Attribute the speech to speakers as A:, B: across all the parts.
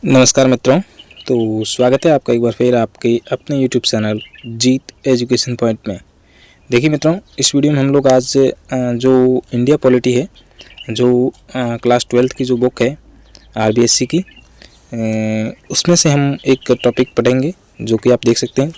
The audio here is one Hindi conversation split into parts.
A: नमस्कार मित्रों। तो स्वागत है आपका एक बार फिर आपके अपने यूट्यूब चैनल जीत एजुकेशन पॉइंट में। देखिए मित्रों, इस वीडियो में हम लोग आज जो इंडिया पॉलिटी है, जो क्लास 12th की जो बुक है आरबीएससी की, उसमें से हम एक टॉपिक पढ़ेंगे जो कि आप देख सकते हैं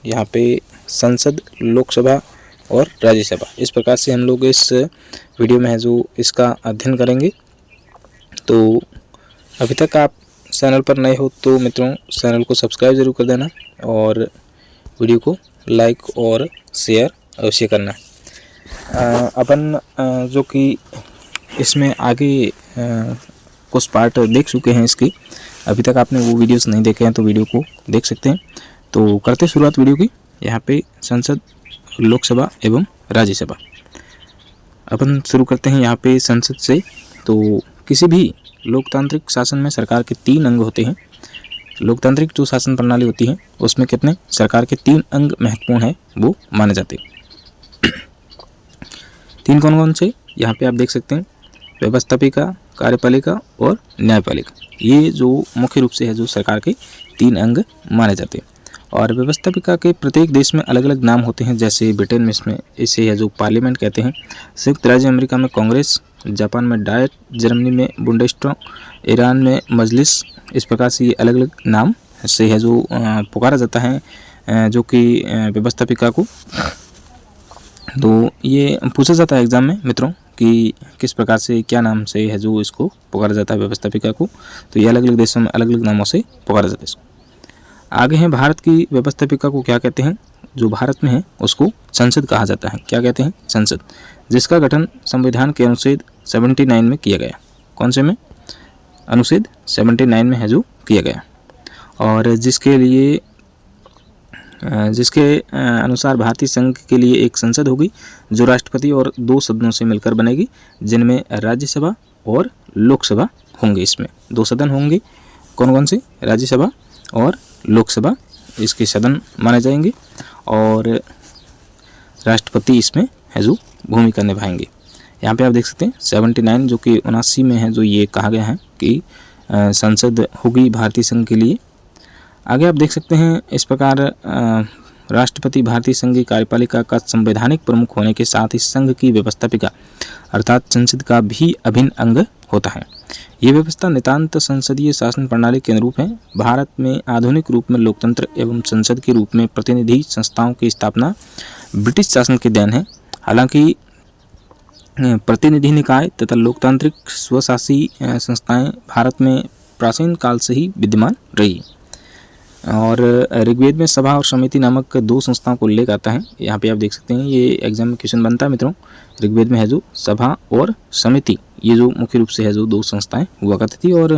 A: यहाँ पे संसद, लोकसभा और राज्यसभा। इस प्रकार से हम लोग इस वीडियो में है जो इसका अध्ययन करेंगे। तो अभी तक आप चैनल पर नए हो तो मित्रों चैनल को सब्सक्राइब ज़रूर कर देना और वीडियो को लाइक और शेयर अवश्य करना। अपन जो कि इसमें आगे कुछ पार्ट देख चुके हैं इसकी, अभी तक आपने वो वीडियोस नहीं देखे हैं तो वीडियो को देख सकते हैं। तो करते शुरुआत वीडियो की। यहाँ पे संसद, लोकसभा एवं राज्यसभा अपन शुरू करते हैं यहाँ पे संसद से। तो किसी भी लोकतांत्रिक शासन में सरकार के 3 अंग होते हैं। लोकतांत्रिक जो शासन प्रणाली होती है उसमें कितने सरकार के 3 अंग महत्वपूर्ण है वो माने जाते हैं। 3 कौन कौन से यहाँ पे आप देख सकते हैं, व्यवस्थापिका, कार्यपालिका और न्यायपालिका। ये जो मुख्य रूप से है जो सरकार के 3 अंग माने जाते हैं। और व्यवस्थापिका के प्रत्येक देश में अलग अलग नाम होते हैं। जैसे ब्रिटेन में इसमें इसे है जो पार्लियामेंट कहते हैं, संयुक्त राज्य अमेरिका में कांग्रेस, जापान में डायट, जर्मनी में बुंडेस्टैग, ईरान में मजलिस। इस प्रकार से ये अलग अलग नाम से है जो पुकारा जाता है जो कि व्यवस्थापिका को। तो ये पूछा जाता है एग्जाम में मित्रों कि किस प्रकार से क्या नाम से है जो इसको पुकारा जाता है व्यवस्थापिका को। तो ये अलग अलग देशों में अलग अलग नामों से पुकारा जाता है इसको। आगे है भारत की व्यवस्थापिका को क्या कहते हैं, जो भारत में है उसको संसद कहा जाता है। क्या कहते हैं, संसद, जिसका गठन संविधान के अनुच्छेद 79 में किया गया। कौन से में, अनुच्छेद 79 में है जो किया गया। और जिसके अनुसार भारतीय संघ के लिए एक संसद होगी जो राष्ट्रपति और 2 सदनों से मिलकर बनेगी, जिनमें राज्यसभा और लोकसभा होंगे। इसमें 2 सदन होंगे। कौन कौन से, राज्यसभा और लोकसभा इसके सदन माने जाएंगे और राष्ट्रपति इसमें है जो भूमिका निभाएंगे। यहाँ पे आप देख सकते हैं 79 जो कि 79 में है जो ये कहा गया है कि संसद होगी भारतीय संघ के लिए। आगे आप देख सकते हैं इस प्रकार राष्ट्रपति भारतीय संघ की कार्यपालिका का संवैधानिक प्रमुख होने के साथ ही संघ की व्यवस्थापिका अर्थात संसद का भी अभिन्न अंग होता है। ये व्यवस्था नितांत संसदीय शासन प्रणाली के अनुरूप है। भारत में आधुनिक रूप में लोकतंत्र एवं संसद के रूप में प्रतिनिधि संस्थाओं की स्थापना ब्रिटिश शासन के देन है। हालांकि प्रतिनिधि निकाय तथा लोकतांत्रिक स्वशासी संस्थाएं भारत में प्राचीन काल से ही विद्यमान रही। और ऋग्वेद में सभा और समिति नामक 2 संस्थाओं को उल्लेख आता है। यहाँ पे आप देख सकते हैं, ये एग्जाम में क्वेश्चन बनता है मित्रों। ऋग्वेद में है जो सभा और समिति, ये जो मुख्य रूप से है जो 2 संस्थाएं हुआ करती थी। और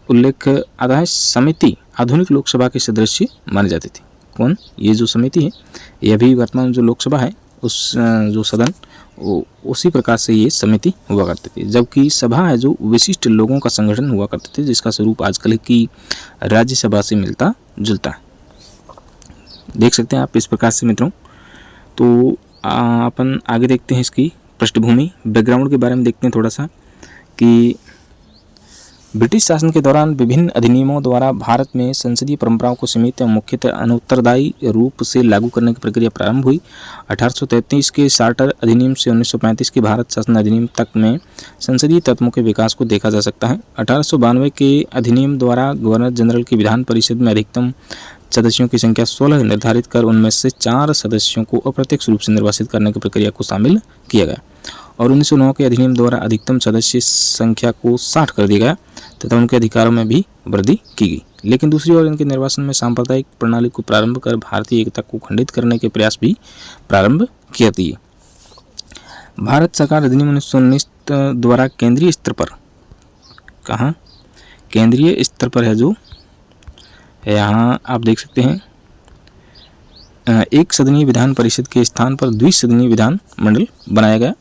A: उल्लेख आता है समिति आधुनिक लोकसभा के सदस्य मानी जाती थी। कौन, ये जो समिति है ये अभी वर्तमान जो लोकसभा है उस जो सदन उसी प्रकार से ये समिति हुआ करती थी। जबकि सभा है जो विशिष्ट लोगों का संगठन हुआ करते थे, जिसका स्वरूप आजकल की राज्यसभा से मिलता जुलता है। देख सकते हैं आप इस प्रकार से मित्रों। तो अपन आगे देखते हैं इसकी पृष्ठभूमि, बैकग्राउंड के बारे में देखते हैं थोड़ा सा कि ब्रिटिश शासन के दौरान विभिन्न अधिनियमों द्वारा भारत में संसदीय परंपराओं को सीमित एवं मुख्यतः अनुत्तरदायी रूप से लागू करने की प्रक्रिया प्रारंभ हुई। 1833 के चार्टर अधिनियम से 1935 के भारत शासन अधिनियम तक में संसदीय तत्वों के विकास को देखा जा सकता है। 1892 के अधिनियम द्वारा गवर्नर जनरल की विधान परिषद में अधिकतम सदस्यों की संख्या 16 निर्धारित कर उनमें से 4 सदस्यों को अप्रत्यक्ष रूप से निर्वाचित करने की प्रक्रिया को शामिल किया गया। और 1909 के अधिनियम द्वारा अधिकतम सदस्य संख्या को 60 कर दिया गया तथा उनके अधिकारों में भी वृद्धि की गई। लेकिन दूसरी ओर इनके निर्वाचन में सांप्रदायिक प्रणाली को प्रारंभ कर भारतीय एकता को खंडित करने के प्रयास भी प्रारंभ किए थे। भारत सरकार अधिनियम 1919 द्वारा केंद्रीय स्तर पर, कहाँ, केंद्रीय स्तर पर है जो यहाँ आप देख सकते हैं, एक सदनीय विधान परिषद के स्थान पर द्विसदनीय विधान मंडल बनाया गया,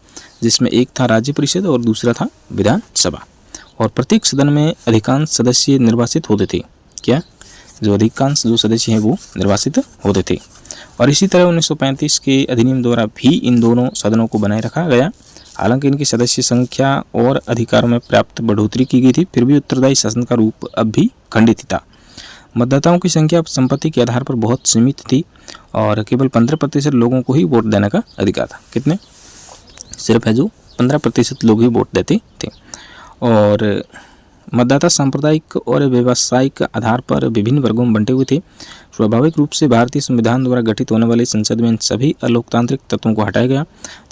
A: जिसमें एक था राज्य परिषद और दूसरा था विधान सभा। और प्रत्येक सदन में अधिकांश सदस्य निर्वाचित होते थे। क्या, जो अधिकांश जो सदस्य हैं वो निर्वाचित होते थे। और इसी तरह 1935 के अधिनियम द्वारा भी इन दोनों सदनों को बनाए रखा गया। हालांकि इनकी सदस्य संख्या और अधिकारों में पर्याप्त बढ़ोतरी की गई थी, फिर भी उत्तरदायी शासन का रूप अब भी खंडित था। मतदाताओं की संख्या संपत्ति के आधार पर बहुत सीमित थी और केवल 15% लोगों को ही वोट देने का अधिकार था। कितने? सिर्फ है जो 15% लोग ही वोट देते थे। और मतदाता सांप्रदायिक और व्यावसायिक आधार पर विभिन्न वर्गों में बंटे हुए थे। स्वाभाविक रूप से भारतीय संविधान द्वारा गठित होने वाली संसद में इन सभी अलोकतांत्रिक तत्वों को हटाया गया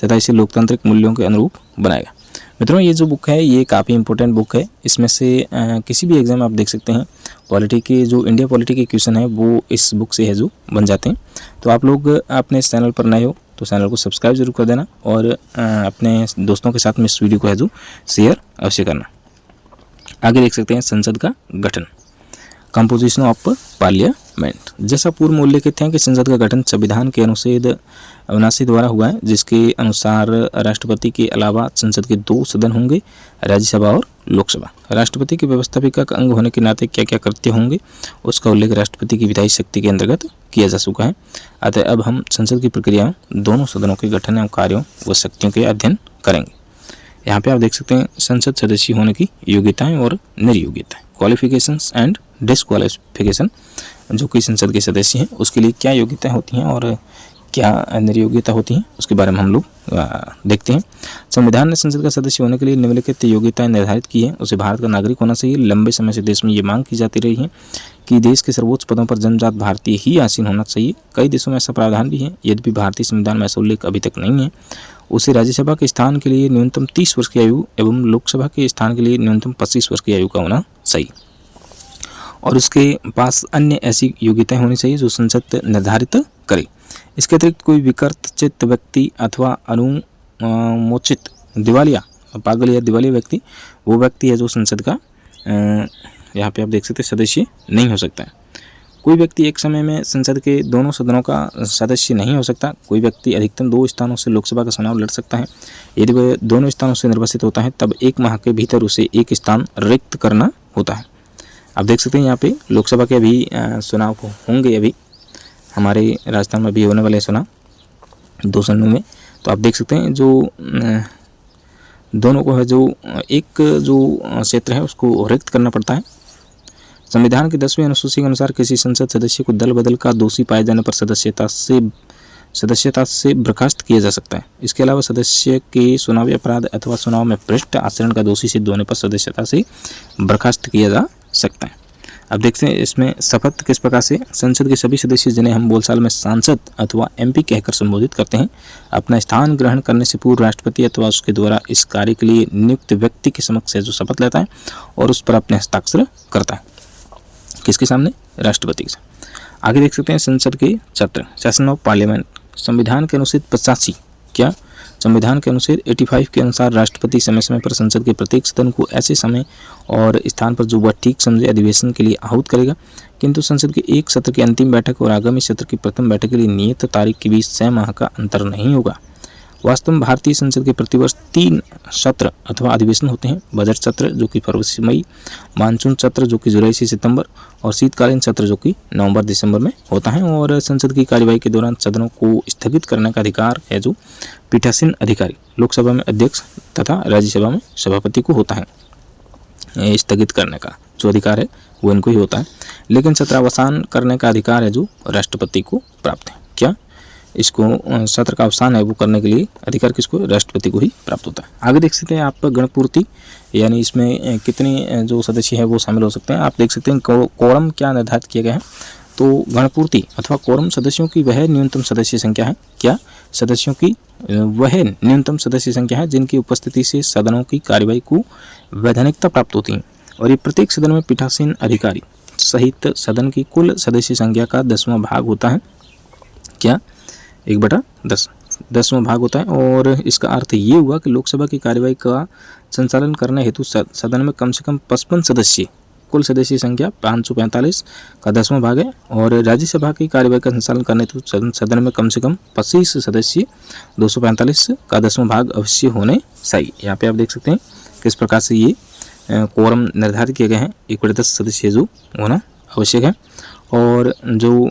A: तथा इसे लोकतांत्रिक मूल्यों के अनुरूप बनाया गया। मित्रों, ये जो बुक है ये काफ़ी इंपॉर्टेंट बुक है। इसमें से किसी भी एग्जाम आप देख सकते हैं, पॉलिटी के जो इंडिया पॉलिटी के क्वेश्चन है वो इस बुक से है जो बन जाते हैं। तो आप लोग अपने इस चैनल पर नए हो तो चैनल को सब्सक्राइब जरूर कर देना और अपने दोस्तों के साथ में इस वीडियो को है जो शेयर अवश्य करना। आगे देख सकते हैं संसद का गठन, कंपोजिशन ऑफ पार्लियामेंट। जैसा पूर्व में उल्लेखित है कि संसद का गठन संविधान के अनुच्छेद 79 द्वारा हुआ है, जिसके अनुसार राष्ट्रपति के अलावा संसद के 2 सदन होंगे, राज्यसभा और लोकसभा। राष्ट्रपति के व्यवस्थापिका का अंग होने के नाते क्या क्या कृत्य होंगे उसका उल्लेख राष्ट्रपति की विधायी शक्ति के अंतर्गत किया जा चुका है। अतः अब हम संसद की प्रक्रिया, दोनों सदनों के गठन एवं कार्यों व शक्तियों के अध्ययन करेंगे। यहाँ पे आप देख सकते हैं संसद सदस्य होने की योग्यताएं और निर्योग्यताएं, क्वालिफिकेशंस एंड डिस्क्वालिफिकेशन। जो कि संसद के सदस्य हैं उसके लिए क्या योग्यताएं होती हैं और क्या निर्योग्यता होती हैं उसके बारे में हम लोग देखते हैं। संविधान ने संसद का सदस्य होने के लिए निम्नलिखित योग्यताएं निर्धारित की है। उसे भारत का नागरिक होना चाहिए। लंबे समय से देश में ये मांग की जाती रही है कि देश के सर्वोच्च पदों पर जन्मजात भारतीय ही आसीन होना चाहिए। कई देशों में ऐसा प्रावधान भी है, यद्यपि भारतीय संविधान में ऐसा उल्लेख अभी तक नहीं है। उसे राज्यसभा के स्थान के लिए न्यूनतम 30 वर्ष की आयु एवं लोकसभा के स्थान के लिए न्यूनतम 25 वर्ष की आयु का होना चाहिए। और उसके पास अन्य ऐसी योग्यताएं होनी चाहिए जो संसद निर्धारित करे। इसके अतिरिक्त कोई विकृत व्यक्ति अथवा अनुमोचित दिवालिया, पागल या दिवालिया व्यक्ति, वो व्यक्ति है जो संसद का यहाँ पे आप देख सकते हैं सदस्य नहीं हो सकता है। कोई व्यक्ति एक समय में संसद के दोनों सदनों का सदस्य नहीं हो सकता। कोई व्यक्ति अधिकतम 2 स्थानों से लोकसभा का चुनाव लड़ सकता है। यदि वह दोनों स्थानों से निर्वाचित होता है तब 1 माह के भीतर उसे 1 स्थान रिक्त करना होता है। आप देख सकते हैं यहाँ पे लोकसभा के अभी चुनाव होंगे, अभी हमारे राजस्थान में भी होने वाले चुनाव 2 सदनों में। तो आप देख सकते हैं जो दोनों को है जो एक जो क्षेत्र है उसको रिक्त करना पड़ता है। संविधान के 10वें अनुसूची के अनुसार किसी संसद सदस्य को दल बदल का दोषी पाए जाने पर सदस्यता से बर्खास्त किया जा सकता है। इसके अलावा सदस्य के चुनावी अपराध अथवा चुनाव में भ्रष्ट आचरण का दोषी सिद्ध होने पर सदस्यता से बर्खास्त किया जा सकता है। अब देखते हैं इसमें शपथ किस प्रकार से। संसद के सभी सदस्य जिन्हें हम बोलचाल में सांसद अथवा MP कहकर संबोधित करते हैं, अपना स्थान ग्रहण करने से पूर्व राष्ट्रपति अथवा उसके द्वारा इस कार्य के लिए नियुक्त व्यक्ति के समक्ष जो शपथ लेता है और उस पर अपने हस्ताक्षर करता है। किसके सामने? राष्ट्रपति के सामने। आगे देख सकते हैं संसद के चैप्टर, सेशन ऑफ पार्लियामेंट। संविधान के अनुच्छेद 85 क्या? संविधान के अनुच्छेद 85 के अनुसार राष्ट्रपति समय समय पर संसद के प्रत्येक सदन को ऐसे समय और स्थान पर जो वह ठीक समझे अधिवेशन के लिए आहूत करेगा, किंतु संसद के एक सत्र की अंतिम बैठक और आगामी सत्र की प्रथम बैठक के लिए नियत तारीख के बीच 6 माह का अंतर नहीं होगा। वास्तव में भारतीय संसद के प्रतिवर्ष 3 सत्र अथवा अधिवेशन होते हैं। बजट सत्र जो कि फरवरी से मई, मानसून सत्र जो कि जुलाई से सितंबर और शीतकालीन सत्र जो कि नवंबर दिसंबर में होता है। और संसद की कार्यवाही के दौरान सदनों को स्थगित करने का अधिकार है जो पीठासीन अधिकारी, लोकसभा में अध्यक्ष तथा राज्यसभा में सभापति को होता है। स्थगित करने का जो अधिकार है वो इनको ही होता है, लेकिन सत्रावसान करने का अधिकार है जो राष्ट्रपति को प्राप्त है। क्या? इसको सत्र का अवसान है वो करने के लिए अधिकार किसको? राष्ट्रपति को ही प्राप्त होता है। आगे देख सकते हैं आप गणपूर्ति, यानी इसमें कितने जो सदस्य है वो शामिल हो सकते हैं। आप देख सकते हैं कोरम क्या निर्धारित किया गया है। तो गणपूर्ति अथवा कोरम सदस्यों की वह न्यूनतम सदस्य संख्या है। क्या? सदस्यों की वह न्यूनतम सदस्य संख्या है जिनकी उपस्थिति से सदनों की कार्यवाही को वैधानिकता प्राप्त होती है। और ये प्रत्येक सदन में पीठासीन अधिकारी सहित सदन की कुल सदस्य संख्या का 10वां भाग होता है। क्या? 1/10 10वां भाग होता है। और इसका अर्थ ये हुआ कि लोकसभा की कार्यवाही का संचालन करने हेतु सदन में कम से कम 55 सदस्य, कुल सदस्य संख्या 545 का 10वां भाग है। और राज्यसभा की कार्यवाही का संचालन करने हेतु सदन में कम से कम 25 सदस्य 245 का 10वां भाग अवश्य होने चाहिए। यहाँ पे आप देख सकते हैं किस प्रकार से ये कोरम निर्धारित किए गए हैं। 1/10 सदस्य जो होना आवश्यक है। और जो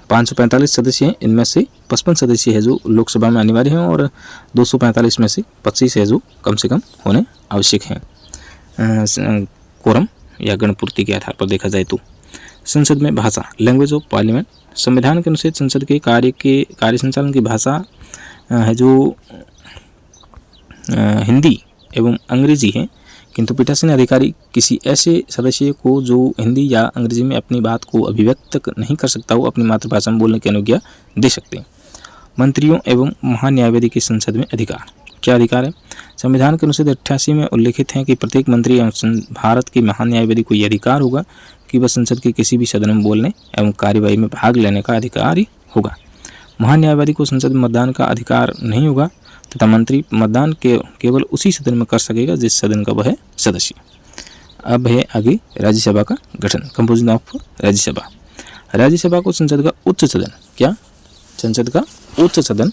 A: 545 सदस्य हैं, इनमें से 55 सदस्य है जो लोकसभा में अनिवार्य हैं और 245 में से 25 है जो कम से कम होने आवश्यक हैं कोरम या गणपूर्ति के आधार पर देखा जाए तो। संसद में भाषा, लैंग्वेज ऑफ पार्लियामेंट। संविधान के अनुच्छेद संसद के कार्य संचालन की भाषा है जो हिंदी एवं अंग्रेजी है, किंतु पीठासीन अधिकारी किसी ऐसे सदस्य को जो हिंदी या अंग्रेजी में अपनी बात को अभिव्यक्त नहीं कर सकता हो अपनी मातृभाषा में बोलने की अनुज्ञा दे सकते हैं। मंत्रियों एवं महान्यायवादी के संसद में अधिकार, क्या अधिकार है? संविधान के अनुच्छेद 88 में उल्लिखित है कि प्रत्येक मंत्री एवं भारत के महान्यायवादी को यह अधिकार होगा कि वह संसद के किसी भी सदन में बोलने एवं कार्यवाही में भाग लेने का अधिकारी होगा। महान्यायवादी को संसद में मतदान का अधिकार नहीं होगा तथा मंत्री मतदान केवल उसी सदन में कर सकेगा जिस सदन का वह सदस्य। अब है आगे राज्यसभा का गठन, कंपोजिशन ऑफ राज्यसभा। राज्यसभा को संसद का उच्च सदन, क्या? संसद का उच्च सदन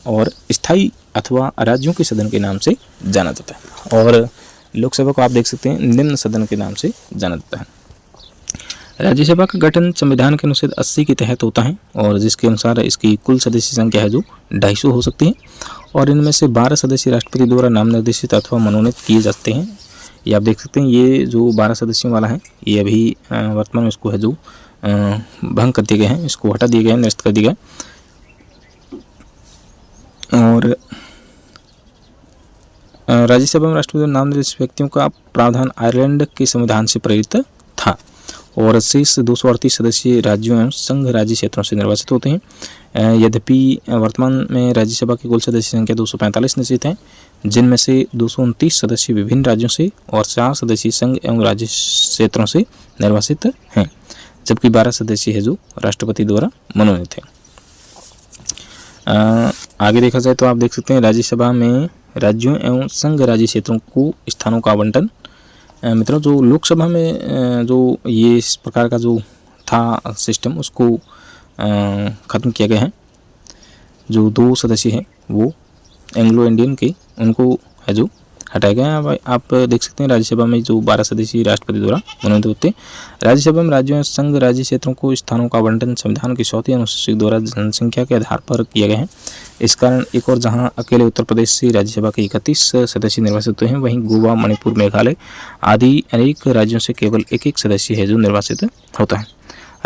A: और स्थायी अथवा राज्यों के सदन के नाम से जाना जाता है और लोकसभा को आप देख सकते हैं निम्न सदन के नाम से जाना जाता है। राज्यसभा का गठन संविधान के अनुच्छेद 80 के तहत होता है और जिसके अनुसार इसकी कुल सदस्य संख्या है जो 250 हो सकती है और इनमें से 12 सदस्य राष्ट्रपति द्वारा नाम निर्देशित अथवा मनोनीत किए जाते हैं। ये आप देख सकते हैं, ये जो 12 सदस्यों वाला है ये अभी वर्तमान में इसको है जो भंग कर दिए गए हैं, इसको हटा दिए गए, निरस्त कर दिया गया। और राज्यसभा में राष्ट्रपति नाम निर्देशित व्यक्तियों का प्रावधान आयरलैंड के संविधान से प्रेरित था और शेष 238 सदस्य राज्यों एवं संघ राज्य क्षेत्रों से निर्वाचित होते हैं। यद्यपि वर्तमान में राज्यसभा की कुल सदस्य संख्या 245 निश्चित है, जिनमें से 229 सदस्य विभिन्न राज्यों से और 4 सदस्य संघ एवं राज्य क्षेत्रों से निर्वाचित हैं, जबकि 12 सदस्य है जो राष्ट्रपति द्वारा मनोनीत है। आगे देखा जाए तो आप देख सकते हैं राज्यसभा में राज्यों एवं संघ राज्य क्षेत्रों को स्थानों का आवंटन। मित्रों, जो लोकसभा में जो ये इस प्रकार का जो था सिस्टम उसको ख़त्म किया गया है। जो 2 सदस्य हैं वो एंग्लो इंडियन के, उनको है जो हटाया गया है। आप देख सकते हैं राज्यसभा में जो 12 सदस्य राष्ट्रपति द्वारा मनोनीत होते हैं। राज्यसभा में राज्यों संघ राज्य क्षेत्रों को स्थानों का आवंटन संविधान की 4वीं अनुसूची द्वारा जनसंख्या के आधार पर किया गया है। इस कारण एक और जहां अकेले उत्तर प्रदेश से राज्यसभा के 31 सदस्य निर्वाचित होते हैं, वहीं गोवा, मणिपुर, मेघालय आदि अनेक राज्यों से केवल एक सदस्य है जो निर्वाचित होता है।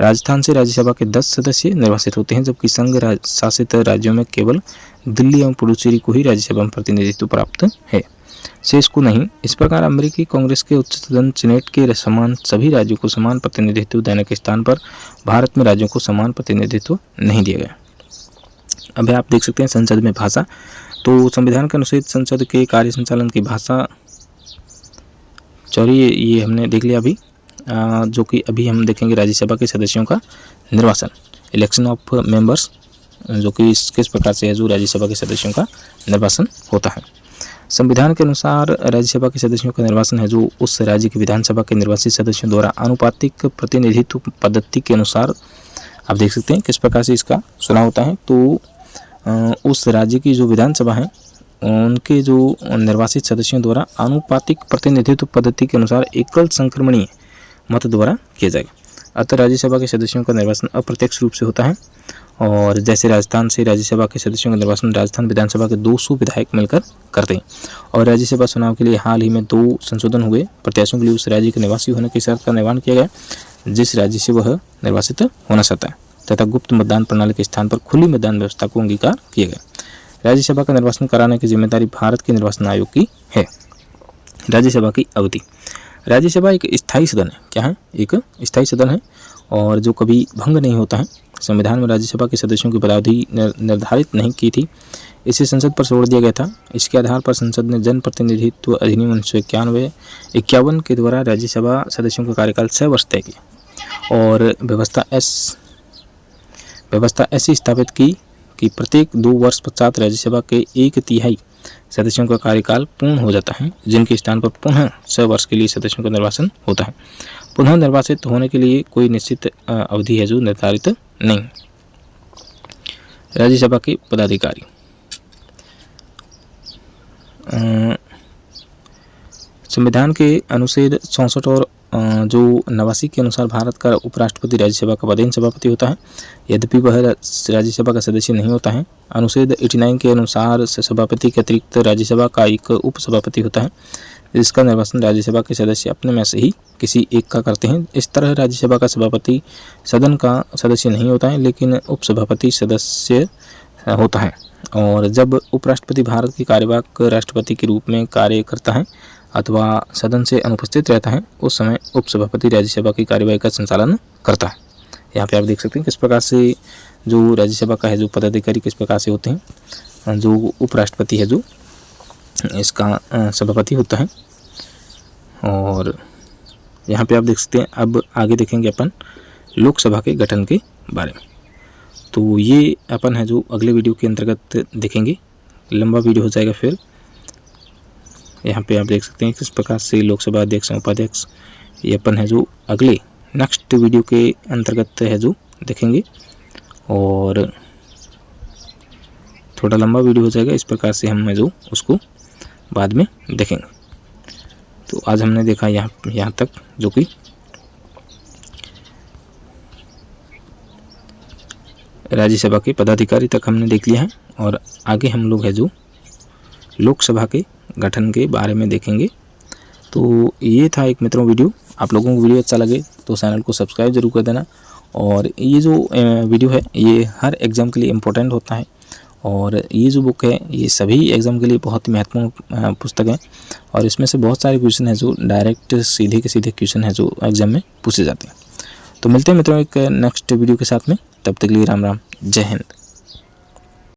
A: राजस्थान से राज्यसभा के 10 सदस्य निर्वाचित होते हैं, जबकि संघ शासित राज्यों में केवल दिल्ली एवं पुडुचेरी को ही राज्यसभा में प्रतिनिधित्व प्राप्त है, शेष को नहीं। इस प्रकार अमेरिकी कांग्रेस के उच्च सदन सीनेट के समान सभी राज्यों को समान प्रतिनिधित्व देने के स्थान पर भारत में राज्यों को समान प्रतिनिधित्व नहीं दिया गया। अब आप देख सकते हैं संसद में भाषा। तो संविधान के अनुच्छेद संसद के कार्य संचालन की भाषा, चलिए ये हमने देख लिया अभी। जो कि अभी हम देखेंगे राज्यसभा के सदस्यों का निर्वाचन, इलेक्शन ऑफ मेंबर्स, जो कि किस प्रकार से है जो राज्यसभा के सदस्यों का निर्वाचन होता है। संविधान के अनुसार राज्यसभा के सदस्यों का निर्वाचन है जो उस राज्य की विधानसभा के निर्वाचित सदस्यों द्वारा आनुपातिक प्रतिनिधित्व पद्धति के अनुसार, आप देख सकते हैं किस प्रकार से इसका चुनाव होता है। तो उस राज्य की जो विधानसभा है उनके जो निर्वाचित सदस्यों द्वारा आनुपातिक प्रतिनिधित्व पद्धति के अनुसार एकल संक्रमणीय मत द्वारा किया जाएगा। अतः राज्यसभा के सदस्यों का निर्वाचन अप्रत्यक्ष रूप से होता है और जैसे राजस्थान से राज्यसभा के सदस्यों का निर्वाचन राजस्थान विधानसभा के 200 विधायक मिलकर करते हैं। और राज्यसभा चुनाव के लिए हाल ही में 2 संशोधन हुए। प्रत्याशियों के लिए उस राज्य के निवासी होने की शर्त का निर्माण किया गया जिस राज्य से वह निर्वाचित होना चाहता है, तथा गुप्त मतदान प्रणाली के स्थान पर खुली मतदान व्यवस्था को अंगीकार किया गया। राज्यसभा का निर्वाचन कराने की जिम्मेदारी भारत के निर्वाचन आयोग की है। राज्यसभा की अवधि, राज्यसभा एक स्थायी सदन है। क्या है? एक स्थायी सदन है और जो कभी भंग नहीं होता है। संविधान में राज्यसभा के सदस्यों की पदावधि निर्धारित नहीं की थी, इसे संसद पर छोड़ दिया गया था। इसके आधार पर संसद ने जन प्रतिनिधित्व अधिनियम 1951 के द्वारा राज्यसभा सदस्यों का कार्यकाल 6 वर्ष तय किया और व्यवस्था ऐसी स्थापित की कि प्रत्येक 2 वर्ष पश्चात राज्यसभा के 1/3 सदस्यों का कार्यकाल पूर्ण हो जाता है, जिनके स्थान पर पुनः 6 वर्ष के लिए सदस्यों का निर्वाचन होता है। पुनः निर्वाचित होने के लिए कोई निश्चित अवधि है जो निर्धारित नहीं। राज्यसभा के पदाधिकारी, संविधान के अनुच्छेद 64 और जो 89 के अनुसार भारत का उपराष्ट्रपति राज्यसभा का पदेन सभापति होता है, यद्यपि वह राज्यसभा का सदस्य नहीं होता है। अनुच्छेद 89 के अनुसार सभापति के अतिरिक्त राज्यसभा का एक उपसभापति होता है, जिसका निर्वाचन राज्यसभा के सदस्य अपने में से ही किसी एक का करते हैं। इस तरह राज्यसभा का सभापति सदन का सदस्य नहीं होता है, लेकिन उपसभापति सदस्य होता है। और जब उपराष्ट्रपति भारत के कार्यवाहक राष्ट्रपति के रूप में कार्य करता है अथवा सदन से अनुपस्थित रहता है, उस समय उपसभापति राज्यसभा की कार्यवाही का संचालन करता है। यहाँ पे आप देख सकते हैं किस प्रकार से जो राज्यसभा का है जो पदाधिकारी किस प्रकार से होते हैं। जो उपराष्ट्रपति है जो इसका सभापति होता है। और यहाँ पे आप देख सकते हैं, अब आगे देखेंगे अपन लोकसभा के गठन के बारे में। तो ये अपन है जो अगले वीडियो के अंतर्गत देखेंगे, लंबा वीडियो हो जाएगा। फिर यहाँ पे आप देख सकते हैं किस प्रकार से लोकसभा अध्यक्ष उपाध्यक्ष ये अपन है जो अगले नेक्स्ट वीडियो के अंतर्गत है जो देखेंगे, और थोड़ा लंबा वीडियो हो जाएगा। इस प्रकार से हम है जो उसको बाद में देखेंगे। तो आज हमने देखा यहाँ तक, जो कि राज्यसभा के पदाधिकारी तक हमने देख लिया है, और आगे हम लोग है जो लोकसभा के गठन के बारे में देखेंगे। तो ये था एक मित्रों वीडियो। आप लोगों को वीडियो अच्छा लगे तो चैनल को सब्सक्राइब जरूर कर देना। और ये जो वीडियो है ये हर एग्ज़ाम के लिए इम्पोर्टेंट होता है, और ये जो बुक है ये सभी एग्ज़ाम के लिए बहुत ही महत्वपूर्ण पुस्तक है, और इसमें से बहुत सारे क्वेश्चन है जो डायरेक्ट सीधे के सीधे क्वेश्चन है जो एग्ज़ाम में पूछे जाते हैं। तो मिलते हैं मित्रों एक नेक्स्ट वीडियो के साथ में, तब तक के लिए राम राम, जय हिंद।